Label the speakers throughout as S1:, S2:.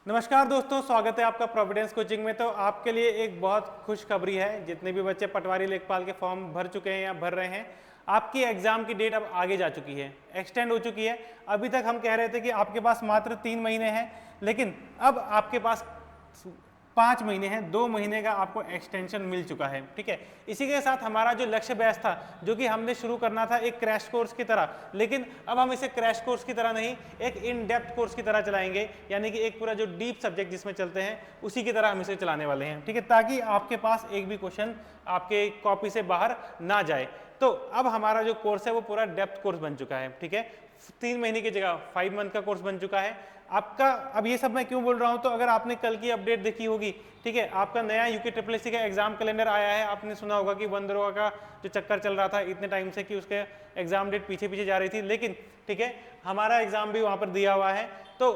S1: नमस्कार दोस्तों, स्वागत है आपका प्रोविडेंस कोचिंग में। तो आपके लिए एक बहुत खुशखबरी है। जितने भी बच्चे पटवारी लेखपाल के फॉर्म भर चुके हैं या भर रहे हैं, आपकी एग्जाम की डेट अब आगे जा चुकी है, एक्सटेंड हो चुकी है। अभी तक हम कह रहे थे कि आपके पास मात्र 3 महीने हैं, लेकिन अब आपके पास 5 महीने हैं। 2 महीने का आपको एक्सटेंशन मिल चुका है। ठीक है, इसी के साथ हमारा जो लक्ष्य बैच था, जो कि हमने शुरू करना था एक क्रैश कोर्स की तरह, लेकिन अब हम इसे क्रैश कोर्स की तरह नहीं, एक इन डेप्थ कोर्स की तरह चलाएंगे। यानी कि एक पूरा जो डीप सब्जेक्ट जिसमें चलते हैं उसी की तरह हम इसे चलाने वाले हैं। ठीक है, ताकि आपके पास एक भी क्वेश्चन आपके कॉपी से बाहर ना जाए। तो अब हमारा जो कोर्स है वो पूरा डेप्थ कोर्स बन चुका है। ठीक है, 3 महीने की जगह 5 मंथ का कोर्स बन चुका है आपका। अब ये सब मैं क्यों बोल रहा हूं, तो अगर आपने कल की अपडेट देखी होगी, ठीक है, आपका नया यूके ट्रिपल का एग्जाम कैलेंडर आया है। आपने सुना होगा कि वन दरोगा का जो चक्कर चल रहा था इतने टाइम से कि उसके एग्जाम डेट पीछे पीछे जा रही थी, लेकिन ठीक है हमारा एग्जाम भी वहां पर दिया हुआ है। तो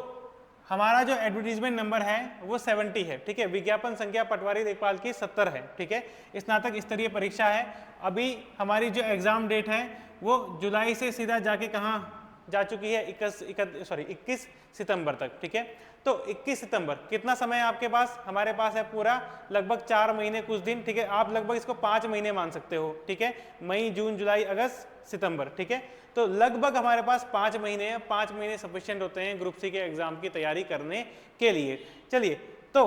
S1: हमारा जो एडवर्टीजमेंट नंबर है वो 70 है। ठीक है, विज्ञापन संख्या पटवारी लेखपाल की 70 है। ठीक है, स्नातक स्तरीय परीक्षा है। अभी हमारी जो एग्जाम डेट है वो जुलाई से सीधा जाके कहाँ जा चुकी है, 21 सितंबर तक। ठीक है, तो 21 सितंबर कितना समय है आपके पास? हमारे पास है पूरा लगभग 4 महीने कुछ दिन। ठीक है, आप लगभग इसको 5 महीने मान सकते हो। ठीक है, मई, जून, जुलाई, अगस्त, सितंबर। ठीक है, तो लगभग हमारे पास 5 महीने हैं। 5 महीने सफिशिएंट होते हैं ग्रुप सी के एग्जाम की तैयारी करने के लिए। चलिए, तो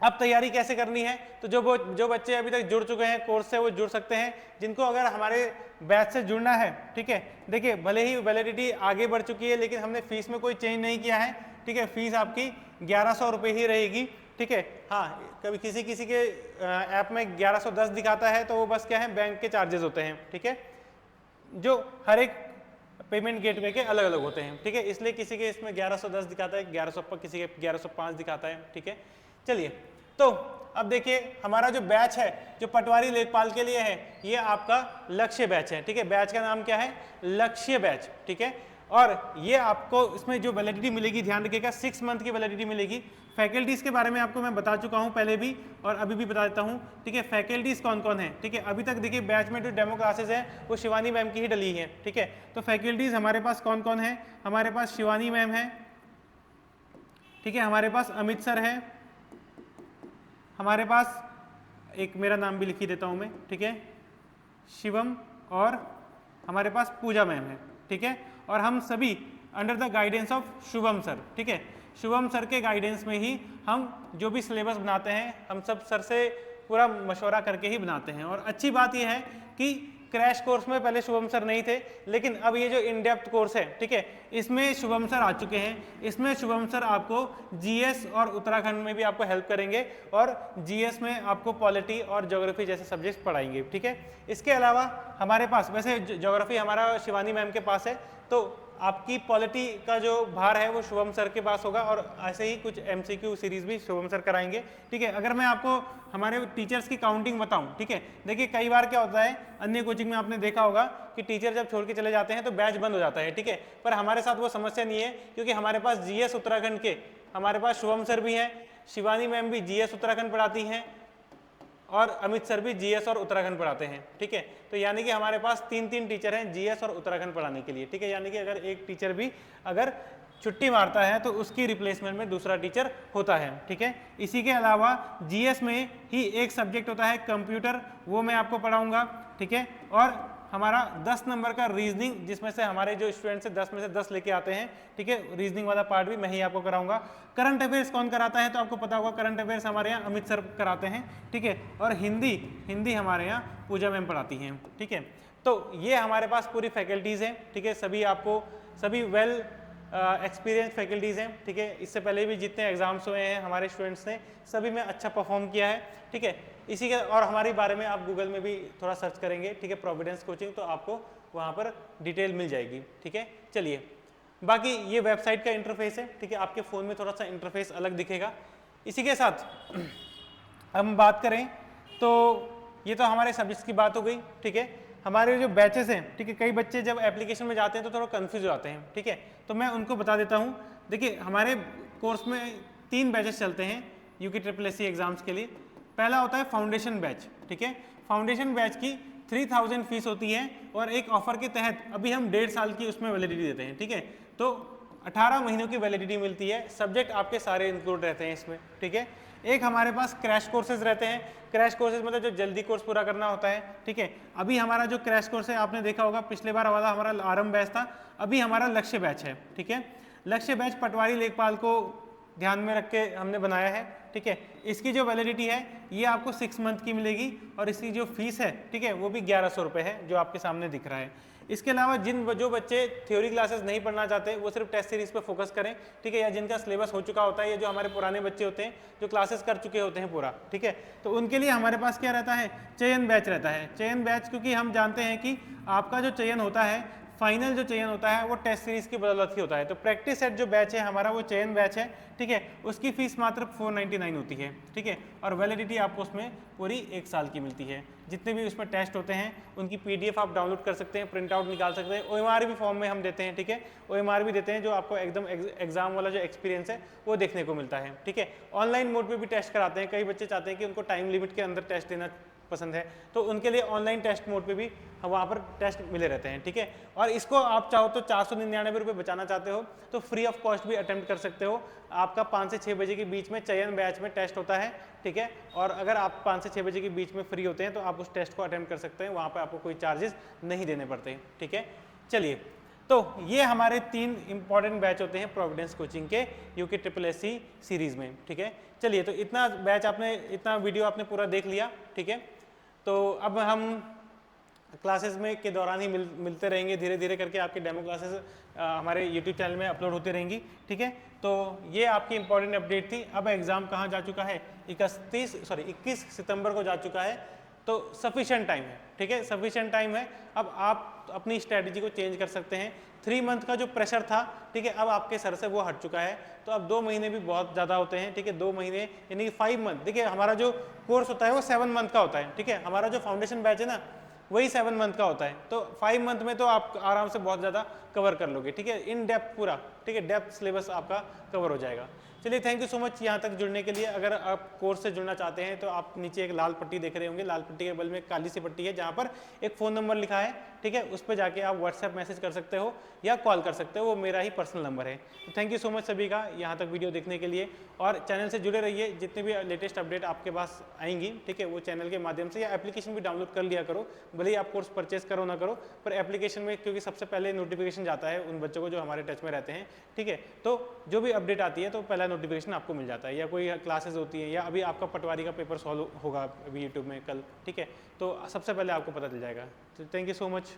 S1: अब तैयारी कैसे करनी है? तो जो बच्चे अभी तक जुड़ चुके हैं कोर्स से वो जुड़ सकते हैं। जिनको अगर हमारे बैच से जुड़ना है, ठीक है, देखिए भले ही वैलिडिटी आगे बढ़ चुकी है, लेकिन हमने फीस में कोई चेंज नहीं किया है। ठीक है, फीस आपकी 1100 रुपये ही रहेगी। ठीक है, हाँ, कभी किसी किसी के ऐप में 1110 दिखाता है, तो वो बस क्या है, बैंक के चार्जेस होते हैं। ठीक है, जो हर एक पेमेंट गेटवे के अलग अलग होते हैं। ठीक है, इसलिए किसी के इसमें 1110 दिखाता है, 1100, किसी के 1105 दिखाता है। ठीक है, चलिए, तो अब देखिए हमारा जो बैच है जो पटवारी लेखपाल के लिए है, ये आपका लक्ष्य बैच है। ठीक है, बैच का नाम क्या है? लक्ष्य बैच। ठीक है, और ये आपको इसमें जो वैलिडिटी मिलेगी, ध्यान रखिएगा, 6 मंथ की वैलिडिटी मिलेगी। फैकल्टीज के बारे में आपको मैं बता चुका हूं पहले भी और अभी भी बता देता हूं। ठीक है, फैकल्टीज कौन कौन है? ठीक है, अभी तक देखिए बैच में जो डेमो क्लासेस है वो शिवानी मैम की ही डली है। ठीक है, तो फैकल्टीज हमारे पास कौन कौन है? हमारे पास शिवानी मैम है। ठीक है, हमारे पास अमित सर है, हमारे पास एक मेरा नाम भी लिख ही देता हूं मैं, ठीक है, शिवम, और हमारे पास पूजा मैम है। ठीक है, और हम सभी under the guidance of Shubham sir. ठीक है, शुभम सर के गाइडेंस में ही हम जो भी सिलेबस बनाते हैं, हम सब सर से पूरा मशवरा करके ही बनाते हैं। और अच्छी बात यह है कि क्रैश कोर्स में पहले शुभम सर नहीं थे, लेकिन अब ये जो इन डेप्थ कोर्स है, ठीक है, इसमें शुभम सर आ चुके हैं। इसमें शुभम सर आपको जीएस और उत्तराखंड में भी आपको हेल्प करेंगे, और जीएस में आपको पॉलिटी और ज्योग्राफी जैसे सब्जेक्ट्स पढ़ाएंगे। ठीक है, इसके अलावा हमारे पास, वैसे ज्योग्राफी हमारा शिवानी मैम के पास है, तो आपकी पॉलिटी का जो भार है वो शुभम सर के पास होगा, और ऐसे ही कुछ एमसीक्यू सीरीज भी शुभम सर कराएंगे। ठीक है, अगर मैं आपको हमारे टीचर्स की काउंटिंग बताऊं, ठीक है, देखिए कई बार क्या होता है, अन्य कोचिंग में आपने देखा होगा कि टीचर जब छोड़ के चले जाते हैं तो बैच बंद हो जाता है। ठीक है, पर हमारे साथ वो समस्या नहीं है, क्योंकि हमारे पास जीएस उत्तराखंड के हमारे पास शुभम सर भी हैं, शिवानी मैम भी जीएस उत्तराखंड पढ़ाती हैं, और अमित सर भी जीएस और उत्तराखंड पढ़ाते हैं। ठीक है, तो यानी कि हमारे पास 3 टीचर हैं जीएस और उत्तराखंड पढ़ाने के लिए। ठीक है, यानी कि अगर एक टीचर भी अगर छुट्टी मारता है तो उसकी रिप्लेसमेंट में दूसरा टीचर होता है। ठीक है, इसी के अलावा जीएस में ही एक सब्जेक्ट होता है कंप्यूटर, वो मैं आपको पढ़ाऊंगा। ठीक है, और हमारा 10 नंबर का रीजनिंग, जिसमें से हमारे जो स्टूडेंट्स हैं 10 में से 10 लेके आते हैं। ठीक है, रीजनिंग वाला पार्ट भी मैं ही आपको कराऊंगा। करंट अफेयर्स कौन कराता है? तो आपको पता होगा, करंट अफेयर्स हमारे यहाँ अमित सर कराते हैं। ठीक है, और हिंदी हमारे यहाँ पूजा मैम पढ़ाती हैं। ठीक है, तो ये हमारे पास पूरी फैकल्टीज़ हैं। ठीक है, सभी वेल एक्सपीरियंस फैकल्टीज़ हैं। ठीक है, इससे पहले भी जितने एग्जाम्स हुए हैं हमारे स्टूडेंट्स ने, सभी में अच्छा परफॉर्म किया है। ठीक है, इसी के और हमारे बारे में आप गूगल में भी थोड़ा सर्च करेंगे, ठीक है, प्रोविडेंस कोचिंग, तो आपको वहाँ पर डिटेल मिल जाएगी। ठीक है, चलिए, बाकी ये वेबसाइट का इंटरफेस है। ठीक है, आपके फ़ोन में थोड़ा सा इंटरफेस अलग दिखेगा। इसी के साथ हम बात करें तो ये तो हमारे सब्जेक्ट्स की बात हो गई। ठीक है, हमारे जो बैचेस हैं, ठीक है, कई बच्चे जब एप्लीकेशन में जाते हैं तो थोड़ा कंफ्यूज हो जाते हैं। ठीक है, तो मैं उनको बता देता हूँ। देखिए, हमारे कोर्स में 3 बैचेस चलते हैं UK triple S C exams के लिए। पहला होता है फाउंडेशन बैच। ठीक है, फाउंडेशन बैच की 3000 फीस होती है, और एक ऑफर के तहत अभी हम 1.5 साल की उसमें वैलिडिटी देते हैं। ठीक है, तो 18 महीनों की वैलिडिटी मिलती है, सब्जेक्ट आपके सारे इंक्लूड रहते हैं इसमें, ठीक है। एक हमारे पास क्रैश कोर्सेज रहते हैं, क्रैश कोर्सेज मतलब जो जल्दी कोर्स पूरा करना होता है, ठीक है। अभी हमारा जो क्रैश कोर्स है आपने देखा होगा, पिछले बार वाला हमारा आरंभ बैच था, अभी हमारा लक्ष्य बैच है, ठीक है। लक्ष्य बैच पटवारी लेखपाल को ध्यान में रख के हमने बनाया है, ठीक है। इसकी जो वैलिडिटी है ये आपको 6 मंथ की मिलेगी और इसकी जो फीस है, ठीक है, वो भी 1100 रुपये है जो आपके सामने दिख रहा है। इसके अलावा जो बच्चे थ्योरी क्लासेस नहीं पढ़ना चाहते वो सिर्फ टेस्ट सीरीज पे फोकस करें, ठीक है, या जिनका सिलेबस हो चुका होता है, ये जो हमारे पुराने बच्चे होते हैं जो क्लासेस कर चुके होते हैं पूरा, ठीक है, तो उनके लिए हमारे पास क्या रहता है, चयन बैच रहता है। चयन बैच क्योंकि हम जानते हैं कि आपका जो चयन होता है, फाइनल जो चयन होता है वो टेस्ट सीरीज की बदौलत ही होता है। तो प्रैक्टिस सेट जो बैच है हमारा वो चयन बैच है, ठीक है, उसकी फीस मात्र 499 होती है, ठीक है, और वैलिडिटी आपको उसमें पूरी 1 साल की मिलती है। जितने भी उसमें टेस्ट होते हैं उनकी PDF आप डाउनलोड कर सकते हैं, प्रिंट आउट निकाल सकते हैं, OMR भी फॉर्म में हम देते हैं, ठीक है, OMR भी देते हैं जो आपको एकदम एग्जाम वाला जो एक्सपीरियंस है वो देखने को मिलता है, ठीक है। ऑनलाइन मोड पे भी टेस्ट कराते हैं, कई बच्चे चाहते हैं कि उनको टाइम लिमिट के अंदर टेस्ट देना पसंद है, तो उनके लिए ऑनलाइन टेस्ट मोड पे भी वहाँ पर टेस्ट मिले रहते हैं, ठीक है। और इसको आप चाहो तो 499 रुपये बचाना चाहते हो तो फ्री ऑफ कॉस्ट भी अटेम्प्ट कर सकते हो। आपका 5 से 6 बजे के बीच में चयन बैच में टेस्ट होता है, ठीक है, और अगर आप 5 से 6 बजे के बीच में फ्री होते हैं तो आप उस टेस्ट को अटेम्प्ट कर सकते हैं, वहाँ पर आपको कोई चार्जेस नहीं देने पड़ते, ठीक है। चलिए, तो ये हमारे 3 इंपॉर्टेंट बैच होते हैं प्रोविडेंस कोचिंग के UK SSSC सीरीज में, ठीक है। चलिए, तो इतना बैच आपने, इतना वीडियो आपने पूरा देख लिया, ठीक है। तो अब हम क्लासेस में के दौरान ही मिलते रहेंगे, धीरे धीरे करके आपकी डेमो क्लासेस हमारे YouTube चैनल में अपलोड होती रहेंगी, ठीक है। तो ये आपकी इंपॉर्टेंट अपडेट थी। अब एग्ज़ाम कहाँ जा चुका है, 21 सितंबर को जा चुका है, तो सफिशिएंट टाइम है, ठीक है, सफिशिएंट टाइम है। अब आप अपनी स्ट्रैटेजी को चेंज कर सकते हैं। 3 मंथ का जो प्रेशर था, ठीक है, अब आपके सर से वो हट चुका है, तो अब 2 महीने भी बहुत ज़्यादा होते हैं, ठीक है, 2 महीने यानी कि 5 मंथ। देखिए, हमारा जो कोर्स होता है वो 7 मंथ का होता है, ठीक है, हमारा जो फाउंडेशन बैच है ना वही 7 मंथ का होता है, तो 5 मंथ में तो आप आराम से बहुत ज़्यादा कवर कर लोगे, ठीक है, इन डेप्थ पूरा, ठीक है, डेप्थ सिलेबस आपका कवर हो जाएगा। चलिए, थैंक यू सो मच यहाँ तक जुड़ने के लिए। अगर आप कोर्स से जुड़ना चाहते हैं तो आप नीचे एक लाल पट्टी देख रहे होंगे, लाल पट्टी के बगल में एक काली सी पट्टी है जहाँ पर एक फ़ोन नंबर लिखा है, ठीक है, उस पर जाके आप व्हाट्सएप मैसेज कर सकते हो या कॉल कर सकते हो, वो मेरा ही पर्सनल नंबर है। तो थैंक यू सो मच सभी का यहाँ तक वीडियो देखने के लिए, और चैनल से जुड़े रहिए। जितने भी लेटेस्ट अपडेट आपके पास आएंगी, ठीक है, वो चैनल के माध्यम से, या एप्लीकेशन भी डाउनलोड कर लिया करो, भले ही आप कोर्स परचेस करो ना करो, पर एप्लीकेशन में क्योंकि सबसे पहले नोटिफिकेशन जाता है उन बच्चों को जो हमारे टच में रहते हैं, ठीक है, तो जो भी अपडेट आती है तो पहला नोटिफिकेशन आपको मिल जाता है, या कोई क्लासेस होती है, या अभी आपका पटवारी का पेपर सॉल्व होगा अभी यूट्यूब में कल, ठीक है, तो सबसे पहले आपको पता चल जाएगा। तो थैंक यू सो मच।